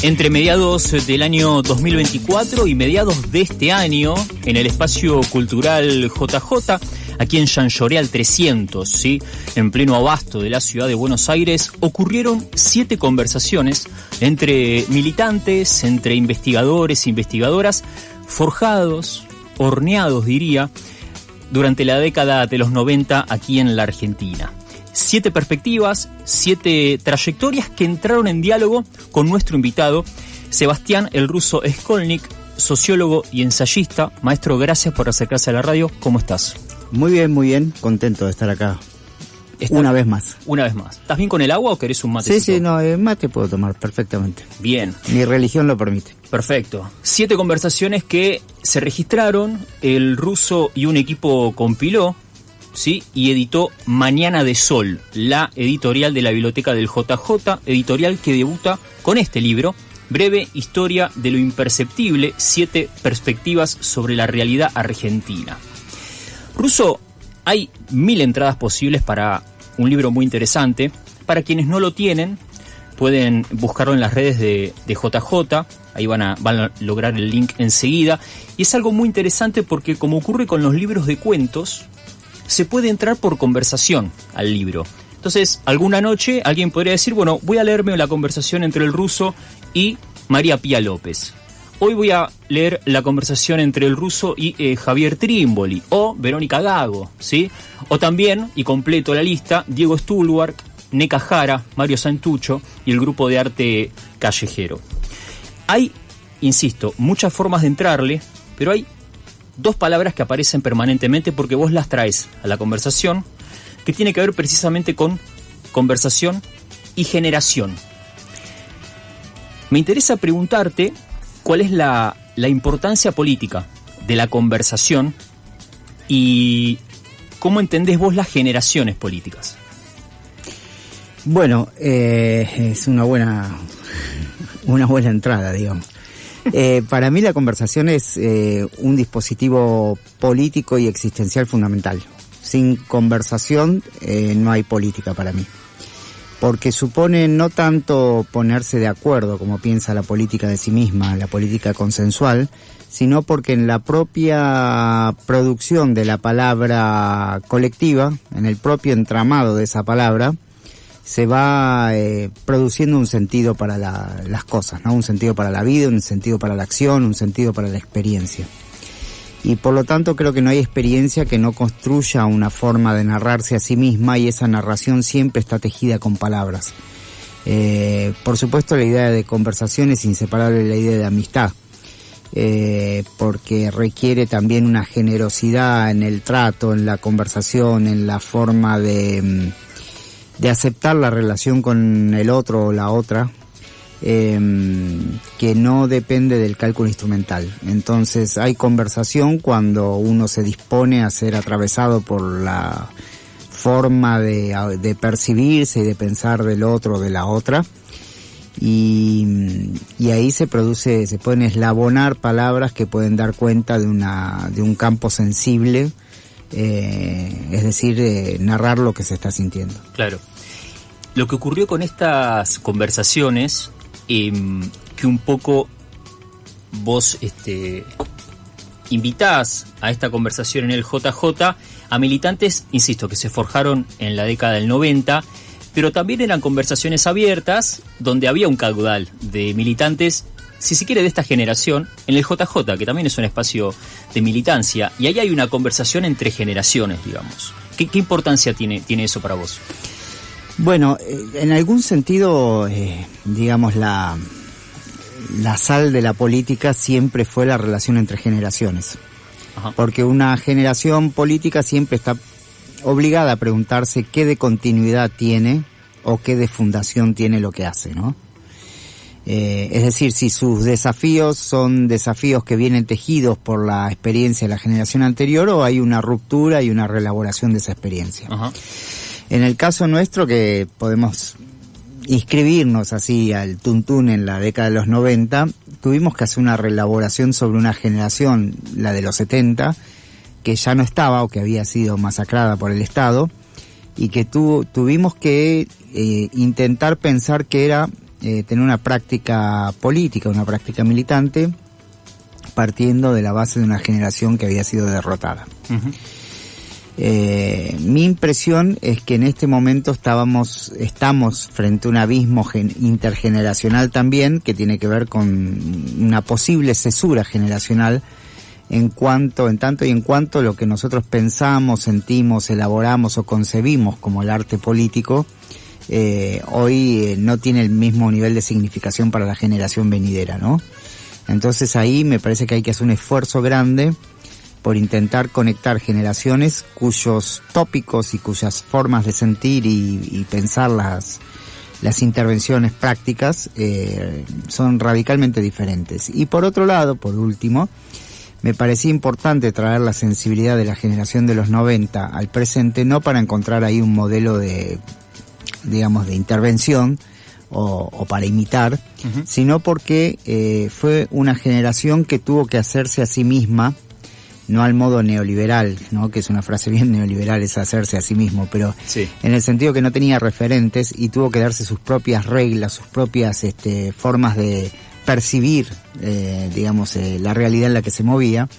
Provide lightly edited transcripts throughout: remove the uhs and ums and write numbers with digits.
Entre mediados del año 2024 y mediados de este año, en el espacio cultural JJ, aquí en Jean Jaurès 300, ¿sí?, en pleno abasto de la ciudad de Buenos Aires, ocurrieron 7 conversaciones entre militantes, entre investigadores e investigadoras, forjados, horneados, diría, durante la década de los 90 aquí en la Argentina. 7 perspectivas, 7 trayectorias que entraron en diálogo con nuestro invitado, Sebastián el Ruso Skolnik, sociólogo y ensayista. Maestro, gracias por acercarse a la radio. ¿Cómo estás? Muy bien, contento de estar acá. Una vez más. Una vez más. ¿Estás bien con el agua o querés un matecito? Sí, no, mate puedo tomar perfectamente. Bien. Mi religión lo permite. Perfecto. 7 conversaciones que se registraron, el Ruso y un equipo compiló, ¿sí?, y editó Mañana de Sol, la editorial de la Biblioteca del JJ, editorial que debuta con este libro, Breve Historia de lo Imperceptible, 7 perspectivas sobre la realidad argentina. Ruso, hay 1000 entradas posibles para un libro muy interesante. Para quienes no lo tienen, pueden buscarlo en las redes de JJ, ahí van a lograr el link enseguida. Y es algo muy interesante porque, como ocurre con los libros de cuentos, se puede entrar por conversación al libro. Entonces, alguna noche alguien podría decir, bueno, voy a leerme la conversación entre el Ruso y María Pía López. Hoy voy a leer la conversación entre el Ruso y Javier Trímboli o Verónica Gago, ¿sí? O también, y completo la lista, Diego Stulwark, Neca Jara, Mario Santucho y el grupo de arte Callejero. Hay, insisto, muchas formas de entrarle, pero hay 2 palabras que aparecen permanentemente porque vos las traes a la conversación, que tiene que ver precisamente con conversación y generación. Me interesa preguntarte cuál es la importancia política de la conversación y cómo entendés vos las generaciones políticas. Bueno, es una buena entrada, digamos. Para mí la conversación es un dispositivo político y existencial fundamental. Sin conversación no hay política para mí. Porque supone no tanto ponerse de acuerdo como piensa la política de sí misma, la política consensual, sino porque en la propia producción de la palabra colectiva, en el propio entramado de esa palabra, se va produciendo un sentido para las cosas, ¿no? Un sentido para la vida, un sentido para la acción, un sentido para la experiencia. Y por lo tanto creo que no hay experiencia que no construya una forma de narrarse a sí misma, y esa narración siempre está tejida con palabras. Por supuesto, la idea de conversación es inseparable de la idea de amistad, porque requiere también una generosidad en el trato, en la conversación, en la forma de aceptar la relación con el otro o la otra, que no depende del cálculo instrumental. Entonces hay conversación cuando uno se dispone a ser atravesado por la forma de percibirse y de pensar del otro o de la otra, y ahí se pueden eslabonar palabras que pueden dar cuenta de un campo sensible, es decir, narrar lo que se está sintiendo. Claro. Lo que ocurrió con estas conversaciones, que un poco vos invitás a esta conversación en el JJ a militantes, insisto, que se forjaron en la década del 90, pero también eran conversaciones abiertas donde había un caudal de militantes, si se quiere, de esta generación, en el JJ, que también es un espacio de militancia, y ahí hay una conversación entre generaciones, digamos. ¿Qué importancia tiene eso para vos? Bueno, en algún sentido, digamos, la sal de la política siempre fue la relación entre generaciones. Ajá. Porque una generación política siempre está obligada a preguntarse qué de continuidad tiene o qué de fundación tiene lo que hace, ¿no? Es decir, si sus desafíos son desafíos que vienen tejidos por la experiencia de la generación anterior, o hay una ruptura y una reelaboración de esa experiencia. Ajá. En el caso nuestro, que podemos inscribirnos así al tuntún en la década de los 90, tuvimos que hacer una reelaboración sobre una generación, la de los 70, que ya no estaba o que había sido masacrada por el Estado, y que tuvimos que intentar pensar qué era tener una práctica política, una práctica militante, partiendo de la base de una generación que había sido derrotada. Uh-huh. Mi impresión es que en este momento estamos frente a un abismo intergeneracional también, que tiene que ver con una posible cesura generacional en tanto y en cuanto lo que nosotros pensamos, sentimos, elaboramos o concebimos como el arte político, hoy no tiene el mismo nivel de significación para la generación venidera, ¿no? Entonces ahí me parece que hay que hacer un esfuerzo grande por intentar conectar generaciones cuyos tópicos y cuyas formas de sentir y pensar las intervenciones prácticas son radicalmente diferentes. Y por otro lado, por último, me parecía importante traer la sensibilidad de la generación de los 90 al presente, no para encontrar ahí un modelo de intervención o para imitar, uh-huh, sino porque fue una generación que tuvo que hacerse a sí misma, no al modo neoliberal, ¿no? Que es una frase bien neoliberal, es hacerse a sí mismo, pero sí, en el sentido que no tenía referentes y tuvo que darse sus propias reglas, sus propias formas de percibir, la realidad en la que se movía.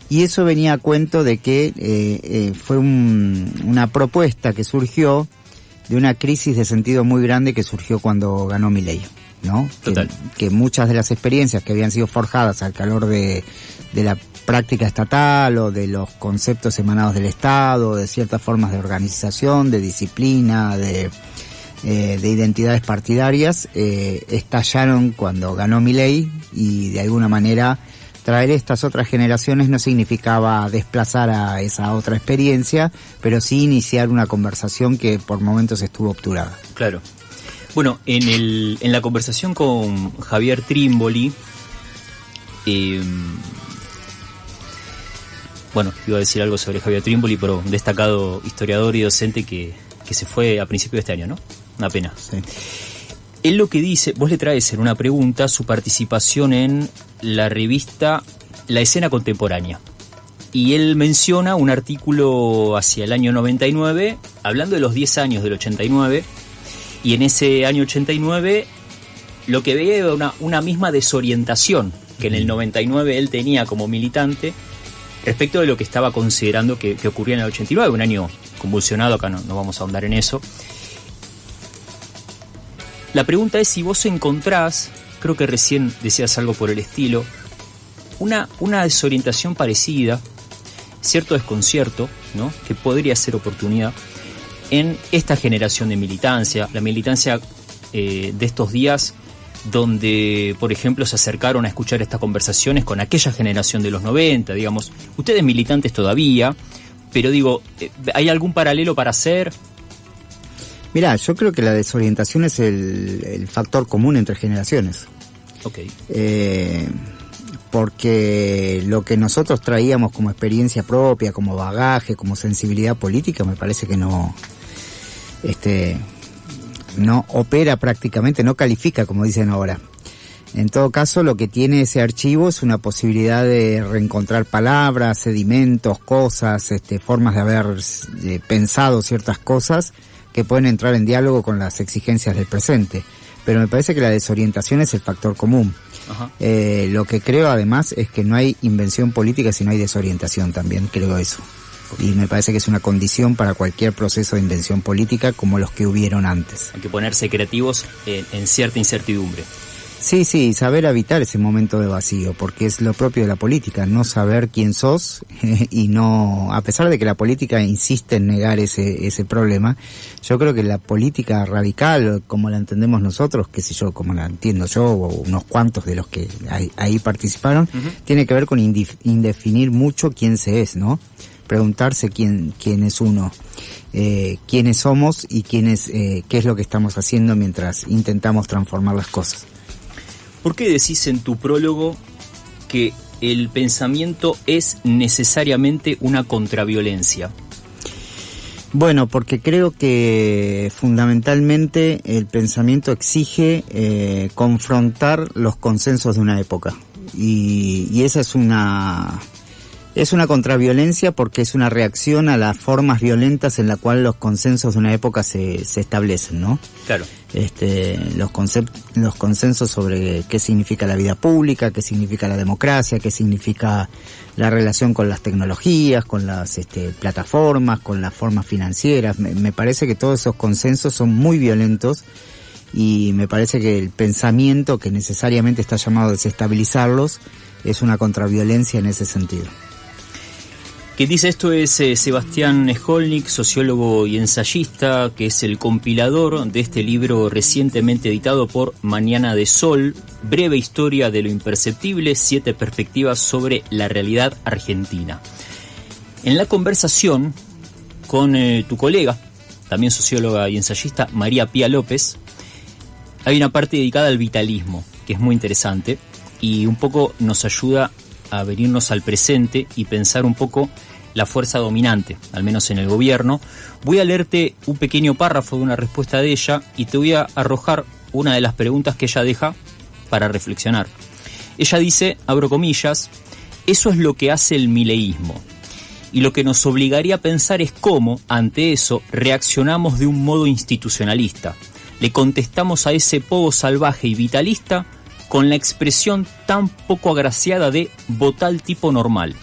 Y eso venía a cuento de que fue una propuesta que surgió de una crisis de sentido muy grande que surgió cuando ganó Milei, ¿no? Total. Que muchas de las experiencias que habían sido forjadas al calor de la práctica estatal o de los conceptos emanados del Estado, de ciertas formas de organización, de disciplina, de identidades partidarias, estallaron cuando ganó Milei, y de alguna manera traer estas otras generaciones no significaba desplazar a esa otra experiencia, pero sí iniciar una conversación que por momentos estuvo obturada. Claro. Bueno, en la conversación con Javier Trímboli, iba a decir algo sobre Javier Trímboli, pero un destacado historiador y docente que se fue a principios de este año, ¿no? Una pena. Sí. Él lo que dice, vos le traes en una pregunta su participación en la revista La Escena Contemporánea. Y él menciona un artículo hacia el año 99, hablando de los 10 años del 89, y en ese año 89 lo que veía era una misma desorientación que en el 99 él tenía como militante respecto de lo que estaba considerando que ocurría en el 89, un año convulsionado, acá no vamos a ahondar en eso. La pregunta es si vos encontrás, creo que recién decías algo por el estilo, una desorientación parecida, cierto desconcierto, ¿no?, que podría ser oportunidad en esta generación de militancia, la militancia de estos días, donde, por ejemplo, se acercaron a escuchar estas conversaciones con aquella generación de los 90, digamos, ustedes militantes todavía, pero digo, ¿hay algún paralelo para hacer? Mirá, yo creo que la desorientación es el factor común entre generaciones. Okay. Porque lo que nosotros traíamos como experiencia propia, como bagaje, como sensibilidad política, me parece que no opera prácticamente, no califica, como dicen ahora. En todo caso, lo que tiene ese archivo es una posibilidad de reencontrar palabras, sedimentos, cosas, formas de haber pensado ciertas cosas que pueden entrar en diálogo con las exigencias del presente. Pero me parece que la desorientación es el factor común. Ajá. Lo que creo además es que no hay invención política si no hay desorientación también, creo eso. Y me parece que es una condición para cualquier proceso de invención política como los que hubieron antes. Hay que ponerse creativos en cierta incertidumbre. Sí, saber habitar ese momento de vacío, porque es lo propio de la política, no saber quién sos y no, a pesar de que la política insiste en negar ese problema, yo creo que la política radical, como la entendemos nosotros, qué sé yo, como la entiendo yo, o unos cuantos de los que ahí participaron, uh-huh, tiene que ver con indefinir mucho quién se es, ¿no? Preguntarse quién es uno, quiénes somos y qué es lo que estamos haciendo mientras intentamos transformar las cosas. ¿Por qué decís en tu prólogo que el pensamiento es necesariamente una contraviolencia? Bueno, porque creo que fundamentalmente el pensamiento exige confrontar los consensos de una época. Y esa es una Es una contraviolencia porque es una reacción a las formas violentas en la cual los consensos de una época se establecen, ¿no? Claro. Los consensos sobre qué significa la vida pública, qué significa la democracia, qué significa la relación con las tecnologías, con las plataformas, con las formas financieras. Me parece que todos esos consensos son muy violentos y me parece que el pensamiento que necesariamente está llamado a desestabilizarlos es una contraviolencia en ese sentido. Quien dice esto es Sebastián Skolnick, sociólogo y ensayista, que es el compilador de este libro recientemente editado por Mañana de Sol, Breve historia de lo imperceptible, 7 perspectivas sobre la realidad argentina. En la conversación con tu colega, también socióloga y ensayista, María Pía López, hay una parte dedicada al vitalismo, que es muy interesante, y un poco nos ayuda a venirnos al presente y pensar un poco la fuerza dominante, al menos en el gobierno. Voy a leerte un pequeño párrafo de una respuesta de ella y te voy a arrojar una de las preguntas que ella deja para reflexionar. Ella dice, abro comillas, eso es lo que hace el mileísmo. Y lo que nos obligaría a pensar es cómo, ante eso, reaccionamos de un modo institucionalista. Le contestamos a ese pogo salvaje y vitalista con la expresión tan poco agraciada de votar al tipo normal.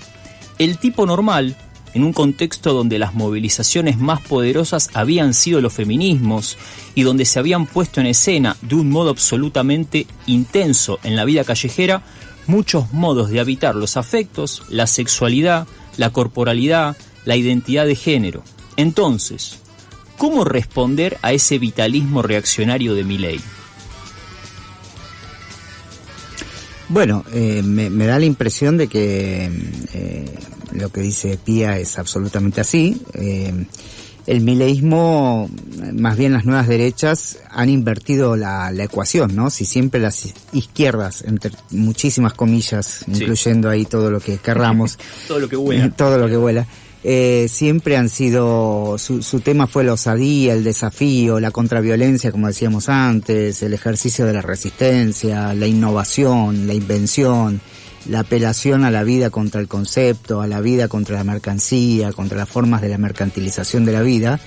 El tipo normal, en un contexto donde las movilizaciones más poderosas habían sido los feminismos y donde se habían puesto en escena de un modo absolutamente intenso en la vida callejera muchos modos de habitar los afectos, la sexualidad, la corporalidad, la identidad de género. Entonces, ¿cómo responder a ese vitalismo reaccionario de Milei? Bueno, me da la impresión de que lo que dice Pía es absolutamente así. El mileísmo, más bien las nuevas derechas, han invertido la ecuación, ¿no? Si siempre las izquierdas, entre muchísimas comillas, incluyendo ahí todo lo que querramos, todo lo que vuela, todo lo que vuela, siempre han sido, su tema fue la osadía, el desafío, la contraviolencia, como decíamos antes, el ejercicio de la resistencia, la innovación, la invención, la apelación a la vida contra el concepto, a la vida contra la mercancía, contra las formas de la mercantilización de la vida.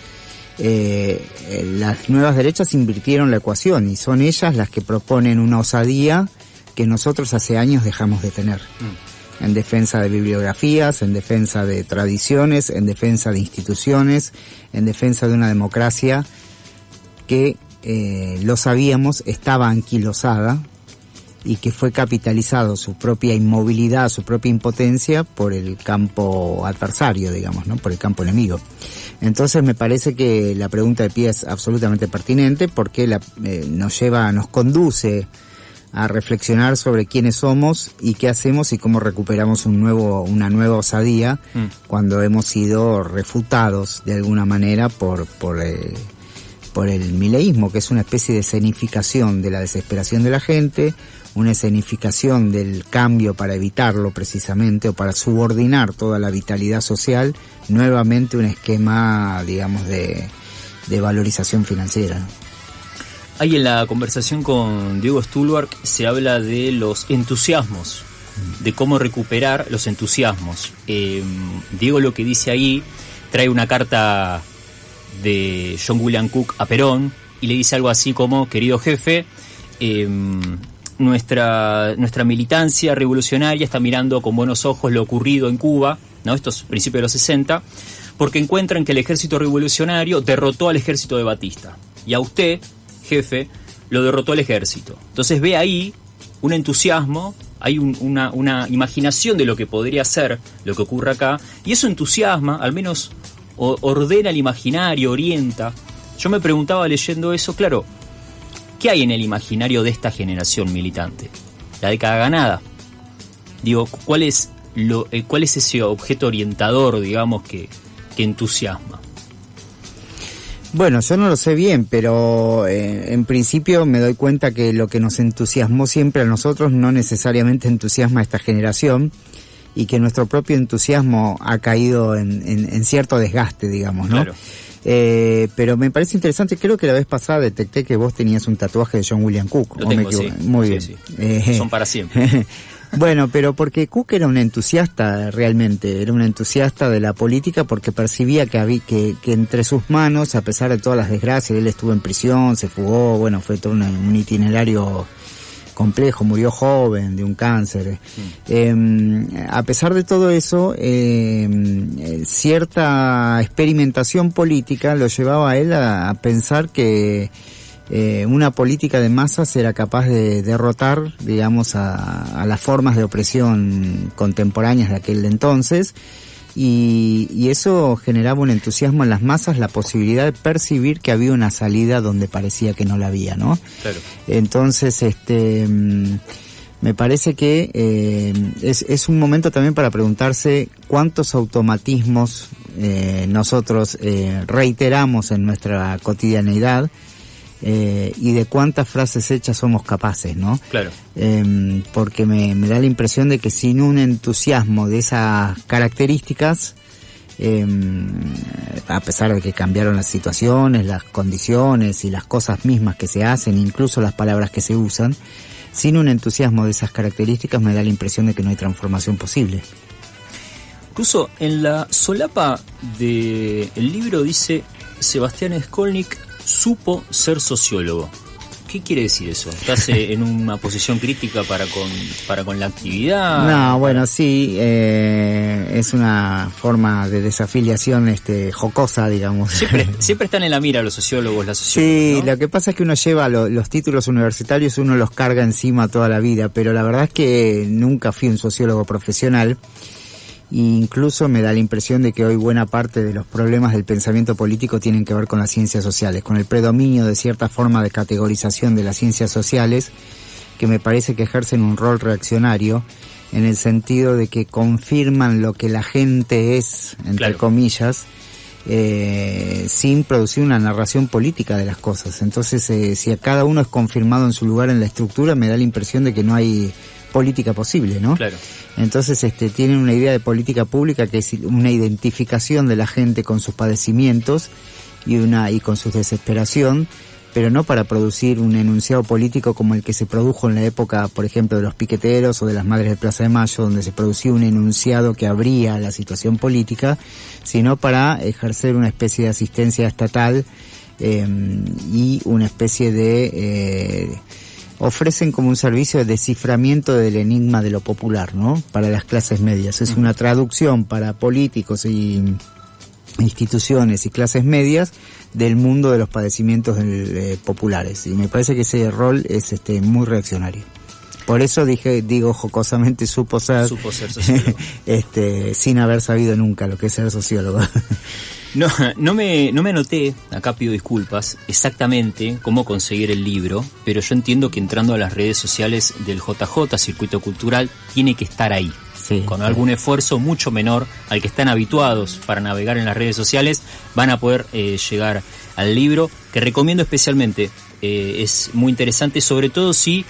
Las nuevas derechas invirtieron la ecuación y son ellas las que proponen una osadía que nosotros hace años dejamos de tener. En defensa de bibliografías, en defensa de tradiciones, en defensa de instituciones, en defensa de una democracia que, lo sabíamos, estaba anquilosada y que fue capitalizado su propia inmovilidad, su propia impotencia por el campo adversario, digamos, ¿no? Por el campo enemigo. Entonces me parece que la pregunta de Pía es absolutamente pertinente porque nos conduce a reflexionar sobre quiénes somos y qué hacemos y cómo recuperamos una nueva osadía cuando hemos sido refutados de alguna manera por el mileísmo, que es una especie de escenificación de la desesperación de la gente, una escenificación del cambio para evitarlo precisamente o para subordinar toda la vitalidad social nuevamente un esquema, digamos, de valorización financiera, ¿no? Ahí en la conversación con Diego Stulbarg se habla de los entusiasmos, de cómo recuperar los entusiasmos. Diego lo que dice ahí, trae una carta de John William Cook a Perón y le dice algo así como, querido jefe, nuestra militancia revolucionaria está mirando con buenos ojos lo ocurrido en Cuba, ¿no? Estos principios de los 60, porque encuentran que el ejército revolucionario derrotó al ejército de Batista. Y a usted, jefe, lo derrotó el ejército. Entonces ve ahí un entusiasmo, hay una imaginación de lo que podría ser lo que ocurre acá, y eso entusiasma, al menos ordena el imaginario, orienta. Yo me preguntaba leyendo eso, claro, ¿qué hay en el imaginario de esta generación militante? La década ganada. Digo, ¿cuál es ese objeto orientador, digamos, que entusiasma? Bueno, yo no lo sé bien, pero en principio me doy cuenta que lo que nos entusiasmó siempre a nosotros no necesariamente entusiasma a esta generación y que nuestro propio entusiasmo ha caído en cierto desgaste, digamos, ¿no? Claro. Pero me parece interesante, creo que la vez pasada detecté que vos tenías un tatuaje de John William Cook. Lo tengo, sí. Muy bien. Sí. Son para siempre. Bueno, pero porque Cook era un entusiasta realmente, era un entusiasta de la política porque percibía que entre sus manos, a pesar de todas las desgracias, él estuvo en prisión, se fugó, bueno, fue todo un itinerario complejo, murió joven de un cáncer. A pesar de todo eso, cierta experimentación política lo llevaba a él a pensar que una política de masas era capaz de derrotar, digamos, a las formas de opresión contemporáneas de aquel entonces, y eso generaba un entusiasmo en las masas, la posibilidad de percibir que había una salida donde parecía que no la había, ¿no? Claro. Entonces, me parece que es un momento también para preguntarse cuántos automatismos nosotros reiteramos en nuestra cotidianeidad, y de cuántas frases hechas somos capaces, ¿no? Claro. Porque me da la impresión de que sin un entusiasmo de esas características, a pesar de que cambiaron las situaciones, las condiciones y las cosas mismas que se hacen, incluso las palabras que se usan, sin un entusiasmo de esas características me da la impresión de que no hay transformación posible. Incluso en la solapa del libro dice Sebastián Skolnik supo ser sociólogo. ¿Qué quiere decir eso? ¿Estás en una posición crítica para con la actividad? No, bueno, sí, es una forma de desafiliación jocosa, digamos. Siempre están en la mira los sociólogos, las sociólogas, sí, ¿no? Lo que pasa es que uno lleva los títulos universitarios, uno los carga encima toda la vida, pero la verdad es que nunca fui un sociólogo profesional. Incluso me da la impresión de que hoy buena parte de los problemas del pensamiento político tienen que ver con las ciencias sociales, con el predominio de cierta forma de categorización de las ciencias sociales, que me parece que ejercen un rol reaccionario, en el sentido de que confirman lo que la gente es, entre comillas, sin producir una narración política de las cosas. Entonces, si a cada uno es confirmado en su lugar en la estructura, me da la impresión de que no hay política posible, ¿no? Claro. Entonces, tienen una idea de política pública que es una identificación de la gente con sus padecimientos y con su desesperación, pero no para producir un enunciado político como el que se produjo en la época, por ejemplo, de los piqueteros o de las Madres de Plaza de Mayo, donde se producía un enunciado que abría la situación política, sino para ejercer una especie de asistencia estatal y una especie de ofrecen como un servicio de desciframiento del enigma de lo popular, ¿no? Para las clases medias. Es una traducción para políticos y instituciones y clases medias del mundo de los padecimientos populares. Y me parece que ese rol es muy reaccionario. Por eso digo jocosamente supo ser sociólogo. Sin haber sabido nunca lo que es ser sociólogo. No me anoté, acá pido disculpas, exactamente cómo conseguir el libro, pero yo entiendo que entrando a las redes sociales del JJ, Circuito Cultural, tiene que estar ahí. Sí, con algún esfuerzo mucho menor al que están habituados para navegar en las redes sociales, van a poder llegar al libro, que recomiendo especialmente. Es muy interesante, sobre todo si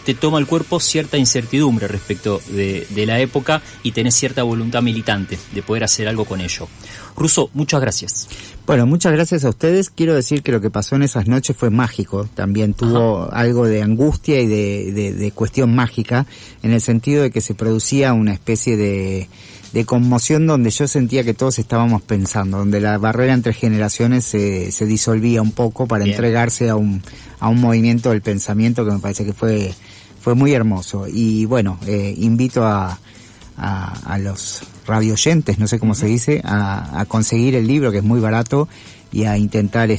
te toma el cuerpo cierta incertidumbre respecto de la época y tenés cierta voluntad militante de poder hacer algo con ello. Russo, muchas gracias. Bueno, muchas gracias a ustedes. Quiero decir que lo que pasó en esas noches fue mágico. También tuvo algo de angustia y de cuestión mágica, en el sentido de que se producía una especie de conmoción donde yo sentía que todos estábamos pensando, donde la barrera entre generaciones se disolvía un poco para entregarse a un movimiento del pensamiento que me parece que fue muy hermoso. Y bueno, invito a los radioyentes, no sé cómo se dice, a conseguir el libro, que es muy barato, y a intentar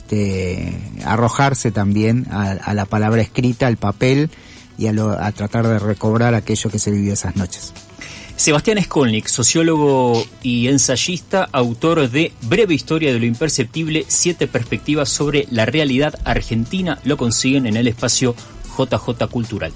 arrojarse también a la palabra escrita, al papel, y a tratar de recobrar aquello que se vivió esas noches. Sebastián Skolnik, sociólogo y ensayista, autor de Breve Historia de lo Imperceptible, 7 perspectivas sobre la realidad argentina. Lo consiguen en el espacio JJ Cultural.